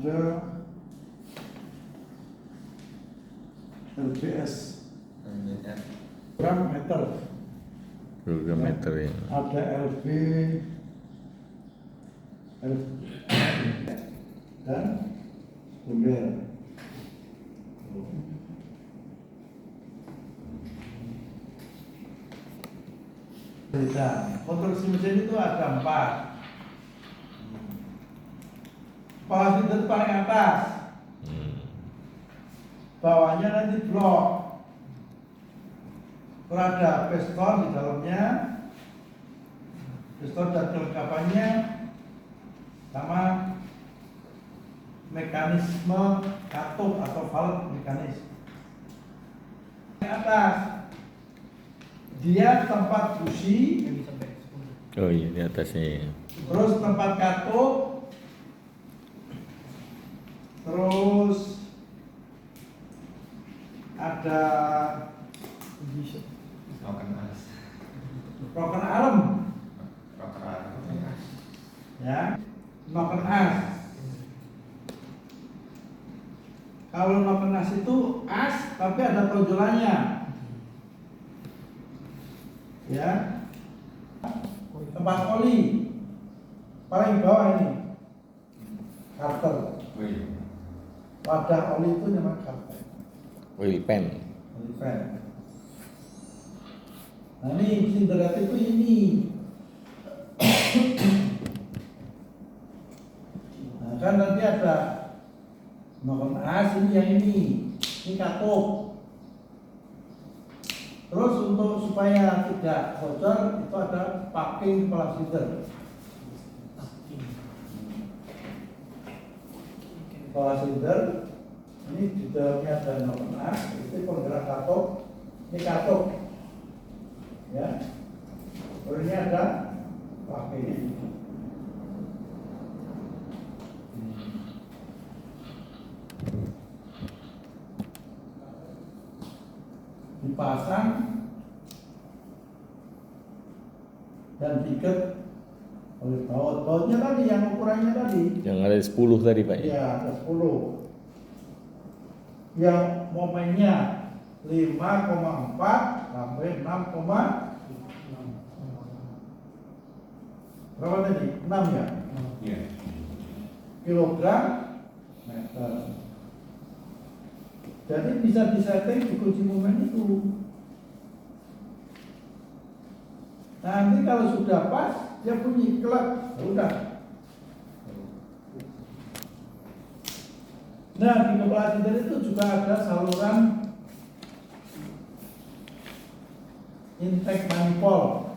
ada LBS gram meter. Program meter ya. Ada LB dan bunder. Konstruksi mesin itu ada 4. Kepala silinder paling atas, bawahnya nanti blok, terus ada piston di dalamnya, piston dan kelengkapannya, sama mekanisme katup atau valve mekanis. Yang atas, dia tempat busi, Oh iya di atasnya. terus tempat katup, terus ada rocker arm, ya, knocker as. Kalau knocker as itu as, tapi ada tonjolannya, ya. Tempat oli paling bawah ini karter. Wadah oli itu namanya karter. Oil pan. Oli fan. Nah ini silinder itu ini. Nah kan nanti ada knocker as ini yang ini katup. Terus untuk supaya tidak bocor itu ada packing kepala silinder. Kepala silinder ini di dalamnya ada knocker, itu penggerak katup, ini katup, ya. Terus ini ada packing. Dipasang dan diikat oleh baut. Bautnya tadi yang ukurannya tadi. Yang ada 10 tadi Pak ya. Iya, ada 10. Yang momennya 5,4 sampai 6, berapa tadi? 6 ya? Iya. Kilogram meter. Jadi bisa disetting di kunci momen itu. Nanti kalau sudah pas, dia bunyi klek, udah. Nah di kepala silinder itu juga ada saluran intake manifold,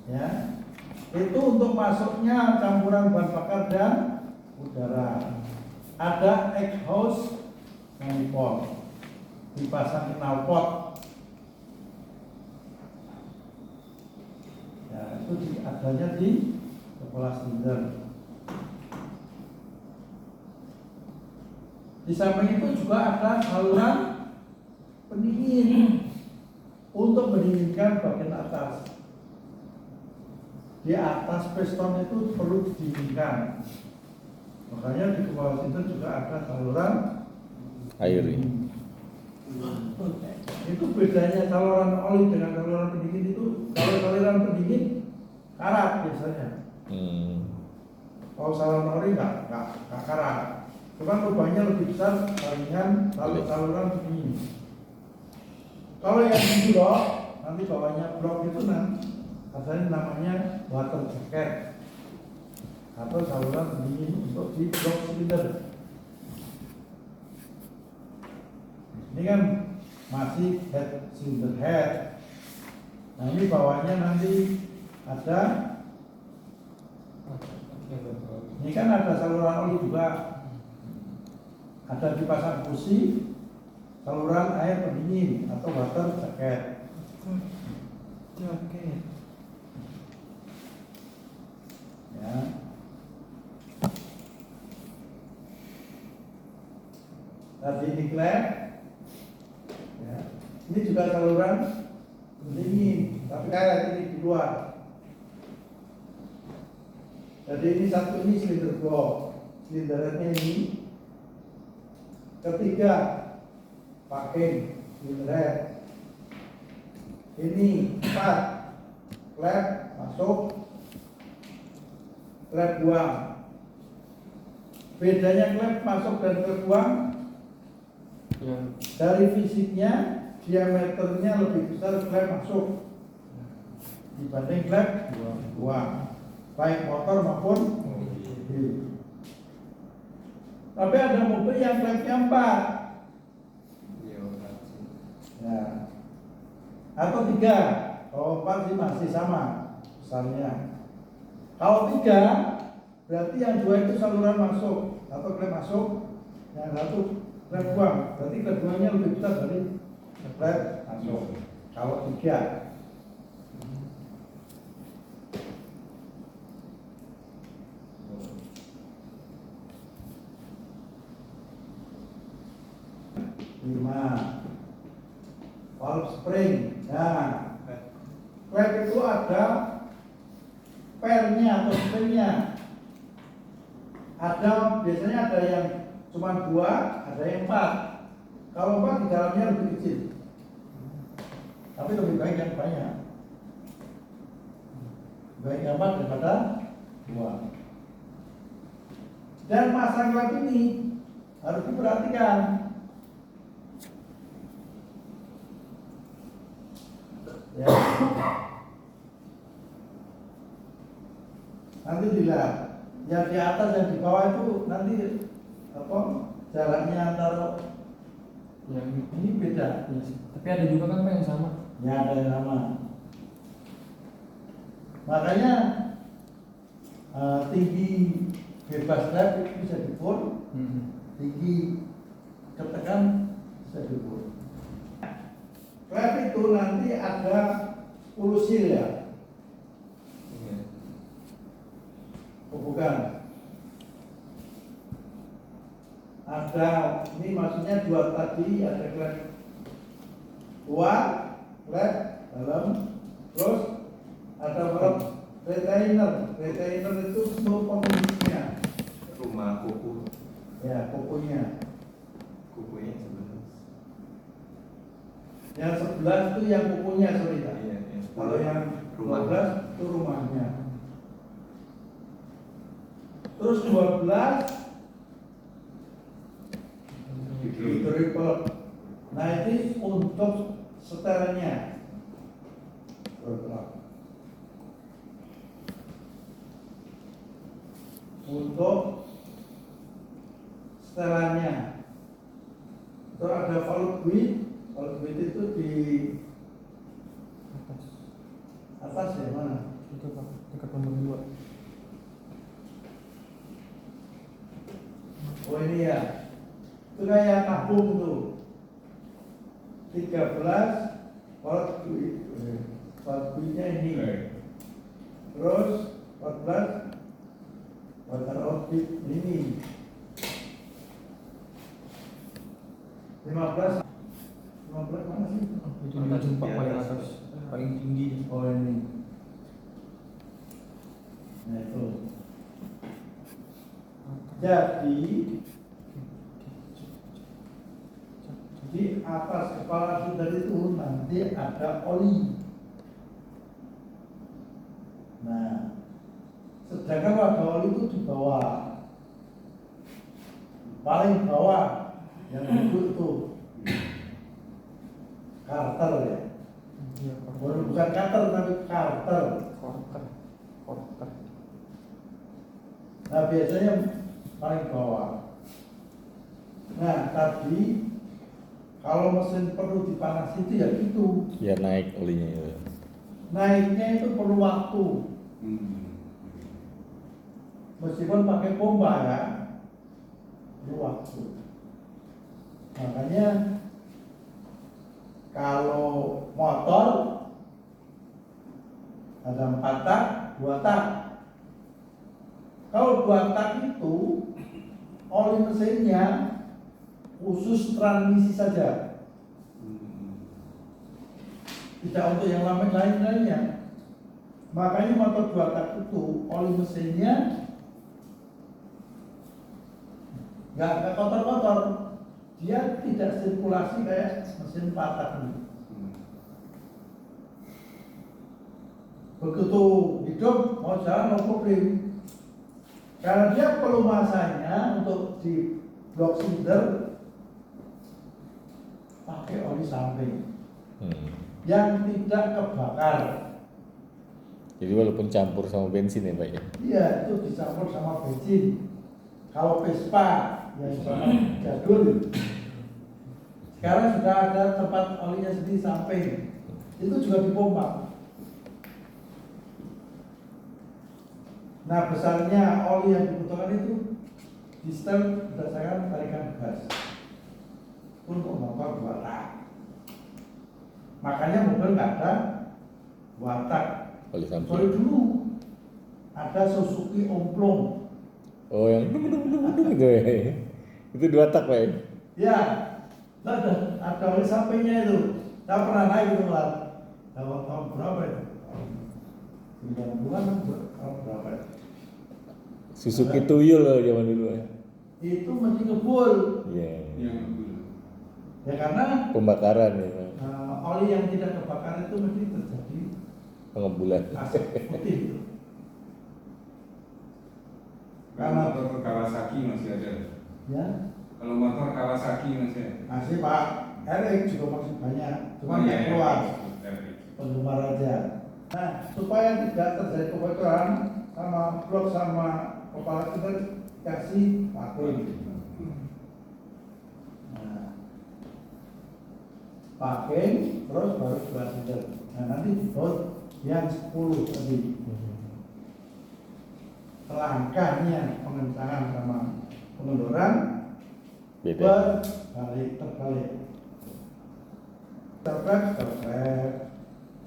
ya. Itu untuk masuknya campuran bahan bakar dan udara. Ada exhaust manifold, dipasang knalpot. Ya, itu adanya di kepala silinder. Di samping itu juga ada saluran pendingin untuk mendinginkan bagian atas. Di atas piston itu perlu didinginkan. Makanya di kepala silinder juga ada saluran Air ini. Itu bedanya saluran oli dengan saluran pendingin itu, kalau saluran pendingin karat biasanya. Kalau saluran oli nggak karat. Cuman lubangnya lebih besar dibandingkan saluran pendingin. Kalau yang di blok, nanti bawahnya blok itu asalnya namanya water jacket atau saluran pendingin untuk di blok silinder. Ini kan masih head cylinder head. Nah ini bawahnya nanti ada, ini kan ada saluran oli juga, ada dipasang busi, saluran air pendingin atau water jacket. Ya. Tadi diklat, ya. Ini juga saluran pendingin, tapi karet ini di luar. Jadi ini satu ini silinder blok, silindernya ini. Ketiga pakai silinder. Ini 4 klep masuk, klep buang. Bedanya klep masuk dan klep buang Ya. dari fisiknya, diameternya lebih besar klep masuk dibanding klep buang, baik motor maupun mobil. Tapi ada mobil yang klepnya 4 ya. Atau 3. Kalau 4 sih masih sama besarnya. Kalau 3 berarti yang 2 itu saluran masuk atau klep masuk, yang 1 klep buang. Berarti klep buangnya lebih besar dari klep masuk. Kalau 3 5 valve spring. Nah, klep itu ada pernya atau springnya. Ada biasanya ada yang cuma 2, ada yang 4. Kalau 4 di dalamnya lebih kecil, tapi lebih baik yang banyak. Baik yang 4 daripada 2. Dan masang klep ini harus diperhatikan. Ya. Nanti dilihat yang di atas yang di bawah itu nanti apa jaraknya antara Yang ini beda. ya sih. Tapi ada juga kan Pak yang sama. Ya ada yang sama. Makanya tinggi bebas klep itu bisa diukur, tinggi ketekan bisa diukur. Klep itu nanti ada 10 seal ya. Oh, bukan. Ada, ini maksudnya 2 tadi, ada klep luar, klep dalam, terus ada valve retainer. Retainer itu untuk pengisinya. Rumah kuku, Ya, kukunya. kukunya sebenarnya. Yang 11 itu yang kukunya, sorry ya. Iya, Kalau yang 12 itu rumahnya. Terus 12 di triple. Nah ini untuk setelannya. Untuk setelannya. Itu ada valve guide. Valve guide itu di Atas. atas ya mana? Itu Pak, dekat nomor 2. Oh ini ya. Itu kayak tabung tuh. 13 valve guide. Valve guide-nya ini. Terus 14 water outlet ini. 15 mana sih? Itu di ujung Pak paling atas, paling tinggi. Oh ini. Nah itu. Jadi di atas kepala silinder itu nanti ada oli. Nah, sedangkan wadah oli itu di bawah, paling bawah yang duduk itu karter ya. Iya, Bukan cutter tapi karter. Korter. Nah biasanya paling bawah. Nah tadi kalau mesin perlu dipanas itu ya gitu. Biar naik olinya itu. Naiknya itu perlu waktu. Meskipun pakai pompa ya, perlu waktu. Makanya kalau motor ada 4 tak, 2 tak. Kalau 2 tak itu oli mesinnya khusus transmisi saja, tidak untuk yang lainnya. Makanya motor 2 tak itu oli mesinnya nggak kotor-kotor, dia tidak sirkulasi kayak mesin patah ini. Begitu hidup mau jalan mau kupling, karena dia pelumasannya untuk di blok sinder pakai oli samping yang tidak kebakar. Jadi walaupun campur sama bensin ya Pak ya? Iya, itu dicampur sama bensin. Kalau Vespa yang sama jadul, sekarang sudah ada tempat olinya sendiri samping, itu juga dipompa. Nah, besarnya oli yang dibutuhkan itu di setel berdasarkan tarikan gas untuk motor 2 tak. Makanya mobil nggak ada 2 tak. Oli Sorry samping. dulu ada Suzuki Omplong. Oh yang gitu ya? Itu 2 tak Pak ya? Ya, ada oli sampingnya itu. Saya pernah naik itu lah. Tahun berapa itu? 90-an tahun berapa itu? Suzuki Tuyul loh zaman dulu ya? Itu mesti ngebul. Iya. Ya karena Pembakaran ya Pak. oli yang tidak kebakar itu mesti terjadi Pengembulan. asap putih itu. Kalau motor Kawasaki masih ada. Ya, Kalau motor Kawasaki masih ada. masih Pak. RX juga masih banyak, cuma Oh, nggak iya, keluar. iya. Penggemar aja. Nah, supaya tidak terjadi kebocoran sama blok sama kepala kita kasih pakai. Nah, pakai terus baru 2 sinder. Nah, nanti dibuat yang 10 tadi. Langkahnya pengencangan sama pengendoran Beda. terbalik.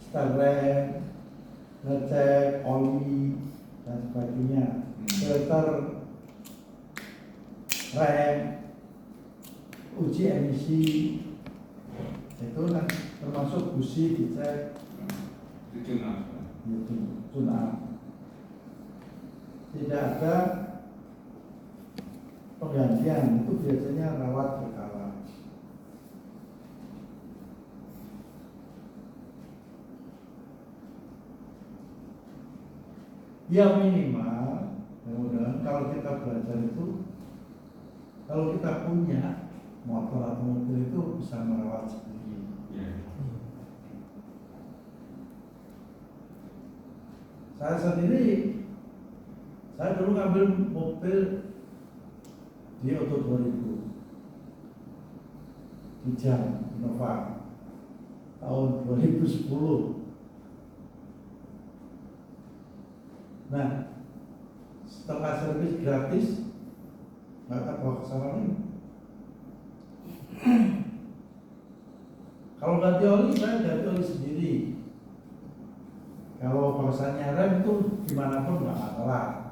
Setelah ngecek oli dan sebagainya, filter, rem, uji emisi, itu kan termasuk busi dicek, Itu cuma. itu tuna. Tidak ada penggantian, itu biasanya rawat berkala. Ya minimal, mudah-mudahan kalau kita belajar itu, kalau kita punya motor atau mobil itu bisa merawat sendiri. Iya. Saya sendiri, saya dulu ngambil mobil di Auto 2000 di Jam Innova tahun 2010. Nah, setelah servis gratis, nggak akan bawa ke sana lagi. Kalau ganti oli, saya ganti oli sendiri. Kalau bahasanya rem itu dimanapun nggak masalah.